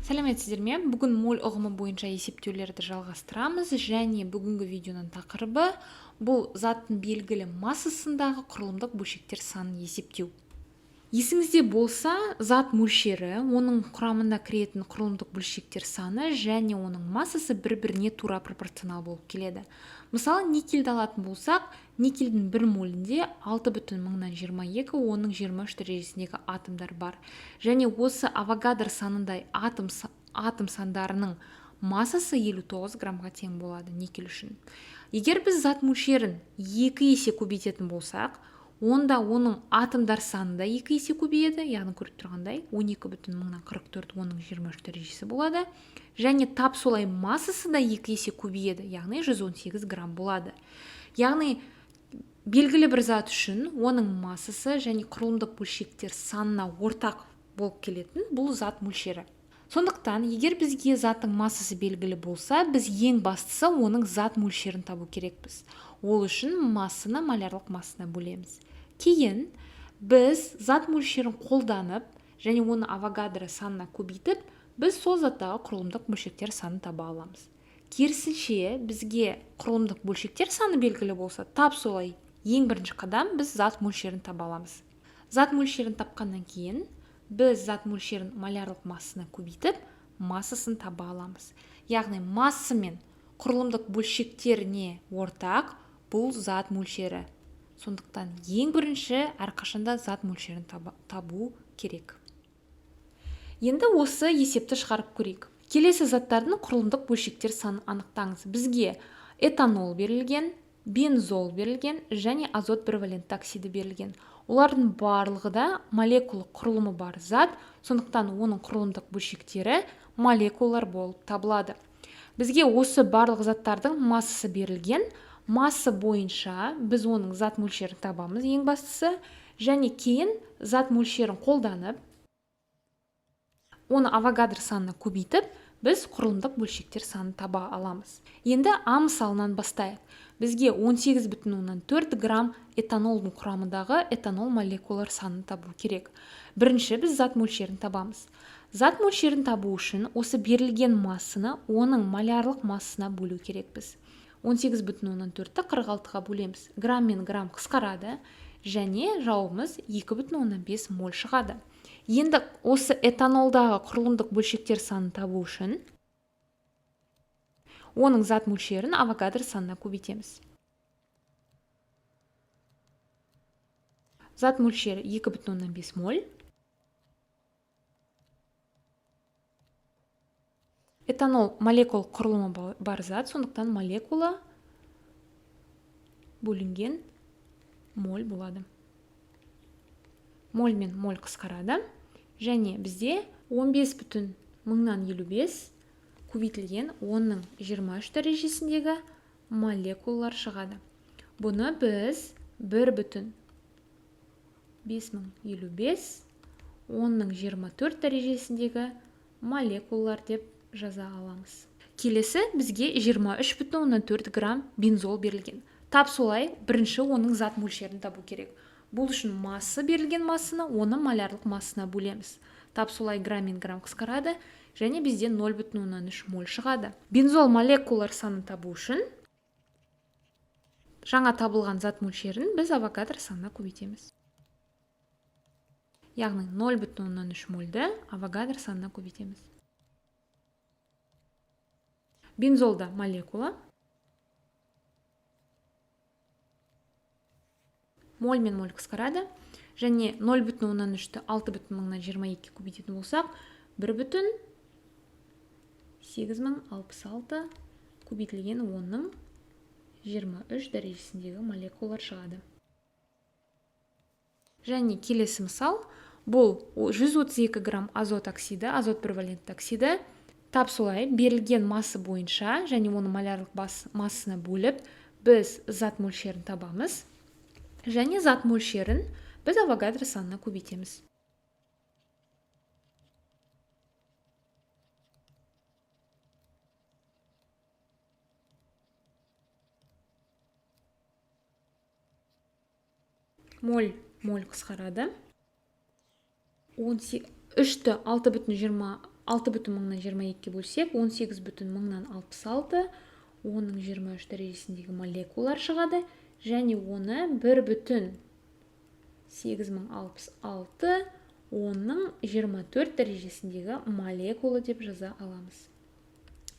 Сәлеметсіздер ме? Бүгін моль ұғымы бойынша есептеулерді жалғастырамыз және бүгінгі видеоның тақырыбы бұл заттың белгілі массасындағы құрылымдық бөлшектер санын есептеу. Есіңізде болса, зат мөлшері, оның құрамына кіретін құрылымдық бөлшектер саны және оның массасы бір-біріне тура пропорционал болып келеді. Мысалы, никельді алатын болсақ, никельдің 1 молінде 6,22, оның 23 дәрежесіндегі атомдар бар. Және осы Авогадро санындай атом сандарының массасы 59 граммға тең болады никель үшін. Егер біз зат мөлшерін 2 есе көбейтетін болсақ, онда оның атомдар саны да 2 есе көбейеді, яғни көріп тұрғандай 12,44, оның 23 дәрежесі болады. Және тап солай массасы да 2 есе көбейеді, яғни 118 грамм болады. Яғни белгілі бір зат үшін оның массасы және құрылымдық бөлшектер санына ортақ болып келетін бұл зат мөлшері. Сондықтан, егер бізге заттың массасы белгілі болса, біз ең бастысы оның зат мөлшерін табу керекпіз. Ол үшін массаны малярлық массына бөлеміз. Кейін біз зат мөлшерін қолданып және оны Авогадро санына көбейтіп, біз сол заттағы құрылымдық бөлшектер санын таба аламыз. Керісінше, бізге құрылымдық бөлшектер саны белгілі болса, тап солай ең бірінші қадам біз зат мөлшерін таба аламыз. Зат мөлшерін тапқаннан кейін біз зат мөлшерін малярлық массына көбейтіп, массасын таба аламыз. Яғни масса мен құрылымдық бөлшектеріне ортақ бұл зат мөлшері. Сондықтан ең бірінші әрқашанда зат мөлшерін табу керек. Енді осы есепті шығарып көрейік. Келесі заттардың құрылымдық бөлшектер санын анықтаңыз. Бізге этанол берілген, бензол берілген және азот бірвалентті оксиді берілген. Олардың барлығы да молекула құрылымы бар зат, сондықтан оның құрылымдық бөлшектері молекулалар болып табылады. Бізге осы барлық заттардың массасы берілген. Масса бойынша біз оның зат мөлшерін табамыз ең бастысы, және кейін зат мөлшерін қолданып, оны Авогадро санына көбейтіп, біз құрылымдық бөлшектер санын таба аламыз. Енді А мысалынан бастайық. Бізге 18,4 грамм этанолдың құрамындағы этанол молекулалар санын табу керек. Бірінші біз зат мөлшерін табамыз. Зат мөлшерін табу үшін осы берілген массаны оның малярлық массына бөлу керекпіз. 18,4-ті 46-ға бөлеміз. Грамм мен грамм қысқарады және жауабымыз 2,5 моль шығады. Енді осы этанолдағы құрылымдық бөлшектер санын табу үшін оның зат мөлшерін Авогадро санына көбейтеміз. Зат мөлшері 2,5 моль. Этанол молекул құрылымы бар зат, сондықтан молекула бөлінген моль болады. Моль мен моль қысқарады және бізде 15,55 көбейтілген оның 23 дәрежесіндегі молекулалар шығады. Бұны біз 1,5055 оның 24 дәрежесіндегі молекулалар деп жаза аламыз. Келесі бізге 23,4 грамм бензол берілген. Тап солай бірінші оның зат мөлшерін табу керек. Бұл үшін масса берілген массаны оны малярлық массына бөлеміз. Тап солай грамм мен грамм қысқарады және бізде 0,3 моль шығады. Бензол молекулалар санын табу үшін жаңа табылған зат мөлшерін біз Авогадро санына көбейтеміз. Яғни 0,3 мольді Авогадро санына көбейтеміз. Бензолда молекула. Моль мен моль қысқарады. Және 0,3-ті 6,22 көбейтетін болсақ, 1,8066 көбейтілген оның 23 дәрежесіндегі молекулалар шығады. Және келесі мысал, бұл 132 грамм азот оксиді, азот бірвалентті оксиді. Тап солай берілген масса бойынша және оны малярлық массына бөліп, біз зат мөлшерін табамыз. Және зат мөлшерін біз Авогадро санына көбейтеміз. Моль қысқарады. 3-ті 6,22 6,22 бөлсек, 18,66, оның 23 дәрежесіндегі молекулалар шығады, және оны 1,8066, оның 24 дәрежесіндегі молекула деп жаза аламыз.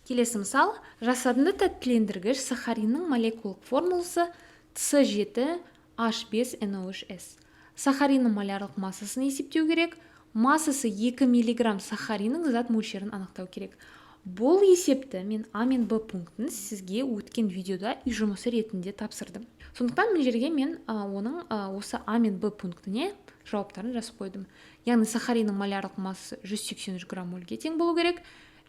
Келесі мысал, жасадынды тәттілендіргіш сахариннің молекулалық формуласы С7H5NO3S. Сахариннің молярлық массасын есептеу керек. Массасы 2 мг сахариннің зат мөлшерін анықтау керек. Бұл есепті мен А мен Б пунктін сізге өткен видеода үй жұмысы ретінде тапсырдым. Сондықтан бұл жерге мен оның осы А мен Б пунктіне жауаптарын жазып қойдым. Яғни сахариннің молярлық массасы 183 грамм-мольге тең болу керек.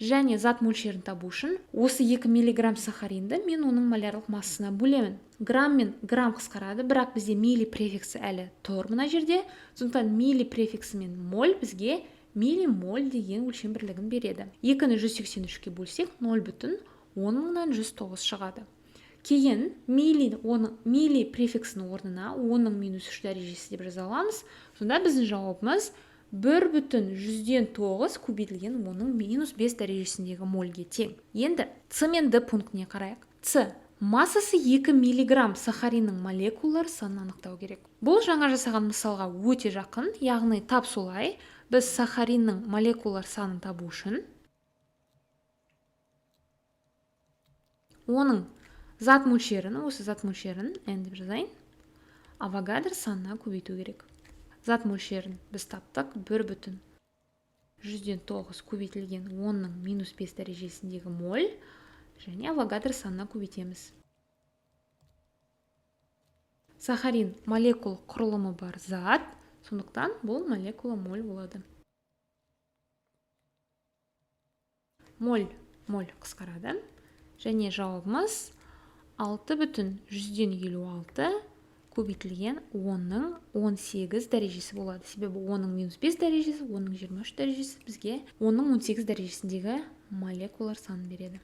Және зат мөлшерін табу үшін осы 2 мг сахаринді мен оның молярлық массасына бөлемін. Грамм мен грамм қысқарады, бірақ бізде милли префиксі әлі тұр мына жерде. Сондықтан милли префиксі мен моль бізге миллимоль деген өлшем бірлігін береді. 2-ні 183-ке бөлсек 0,10,109 шығады. Кейін милли префиксінің орнына 10-3 дәрежесі деп жаза аламыз. Сонда біздің жауабымыз 1,109 көбейтілген 10-5 дәрежесіндегі мольге тең. Енді С мен Д пунктіне қарайық. С массасы 2 мг сахариннің молекулалар санын анықтау керек. Бұл жаңа жасаған мысалға өте жақын, яғни тап солай. Біз сахаринның молекулалар санын табу үшін оның зат мөлшерін, осы зат мөлшерін N деп жазайын, Авогадро санына көбейту керек. Зат мөлшерін біз таптық 1,109 көбейтілген 10-5 дәрежесіндегі моль, және Авогадро санына көбейтеміз. Сахарин молекул құрылымы бар зат, сондықтан бұл молекула моль болады. Моль қысқарады, және жауабымыз 6,156 көбейтілген 10-18 дәрежесі болады. Себебі 10-5 дәрежесі, 10-23 дәрежесі бізге 10-18 дәрежесіндегі молекулалар санын береді.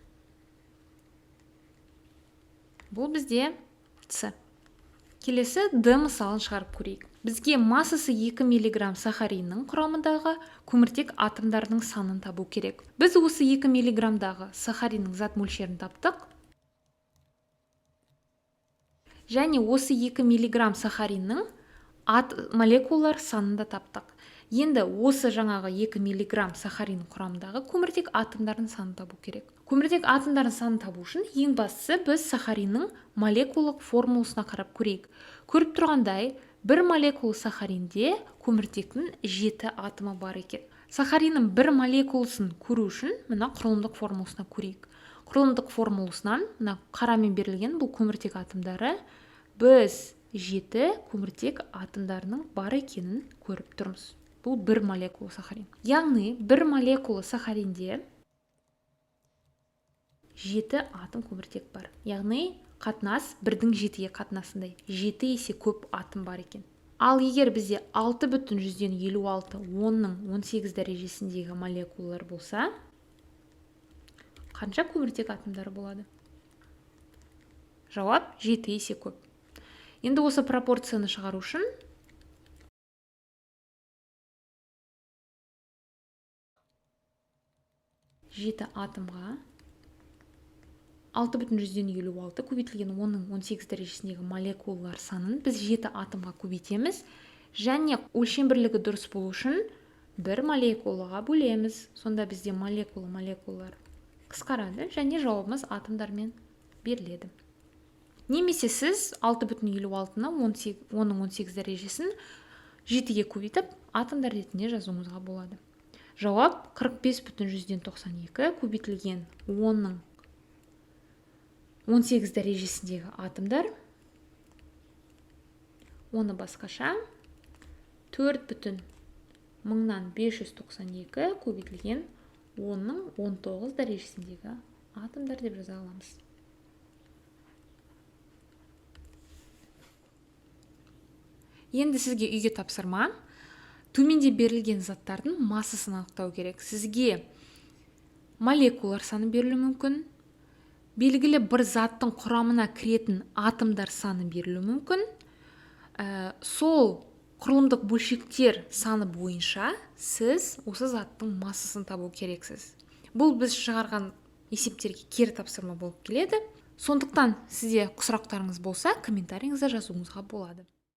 Бұл бізде С. Келесі Д мысалын шығарып көрейік. Бізге массасы 2 мг сахариннің құрамындағы көміртек атомдарының санын табу керек. Біз осы 2 мг-дағы сахариннің зат мөлшерін таптық. Және осы 2 мг сахаринның молекулалар санын да таптық. Енді осы жаңағы 2 мг сахарин құрамындағы көміртек атомдарын санын табу керек. Көміртек атомдарын санын табу үшін ең бастысы біз сахаринның молекулалық формуласына қарап көрейік. Көріп тұрғандай, бір молекула сахаринде көміртектің 7 атомы бар екен. Сахаринның бір молекуласын көру үшін мына құрылымдық формуласына көрейік. Құрылымдық формуласынан мына қарамен берілген бұл көміртек атомдары біз 7 көміртек атомдарының бар екенін көріп тұрмыз. Бұл бір молекула сахарин. Яғни бір молекула сахаринде 7 атом көміртек бар. Яғни қатынас 1-дің 7-ге қатынасындай. 7 есе көп атом бар екен. Ал егер бізде 6,156 10-18 дәрежесіндегі молекулалар болса, қанша көміртек атомдары болады? Жауап 7 есе көп. Енді осы пропорцияны шығару үшін жеті атомға 6,156 көбейтілген 10-18 дәрежесіндегі молекулалар санын біз 7 атомға көбейтеміз, және өлшем бірлігі дұрыс болу үшін бір молекулаға бөлеміз. Сонда бізде молекулалар қысқарады, және жауабымыз атомдармен беріледі. Немесе сіз 6,56-ны 10-18 дәрежесін 7-ге көбейтіп атомдар ретінде жазуыңызға болады. Жауап 45,192 көбейтілген 10-18 дәрежесіндегі атомдар. Оны басқаша 4,592 көбейтілген 10-19 дәрежесіндегі атомдар деп жаза аламыз. Енді сізге үйге тапсырма. Төменде берілген заттардың массасын анықтау керек. Сізге молекулалар саны берілуі мүмкін. Белгілі бір заттың құрамына кіретін атомдар саны берілуі мүмкін. Сол құрылымдық бөлшектер саны бойынша сіз осы заттың массасын табу керексіз. Бұл біз шығарған есептерге кері тапсырма болып келеді. Сондықтан сізде сұрақтарыңыз болса, комментарийіңізді жазуыңызға болады.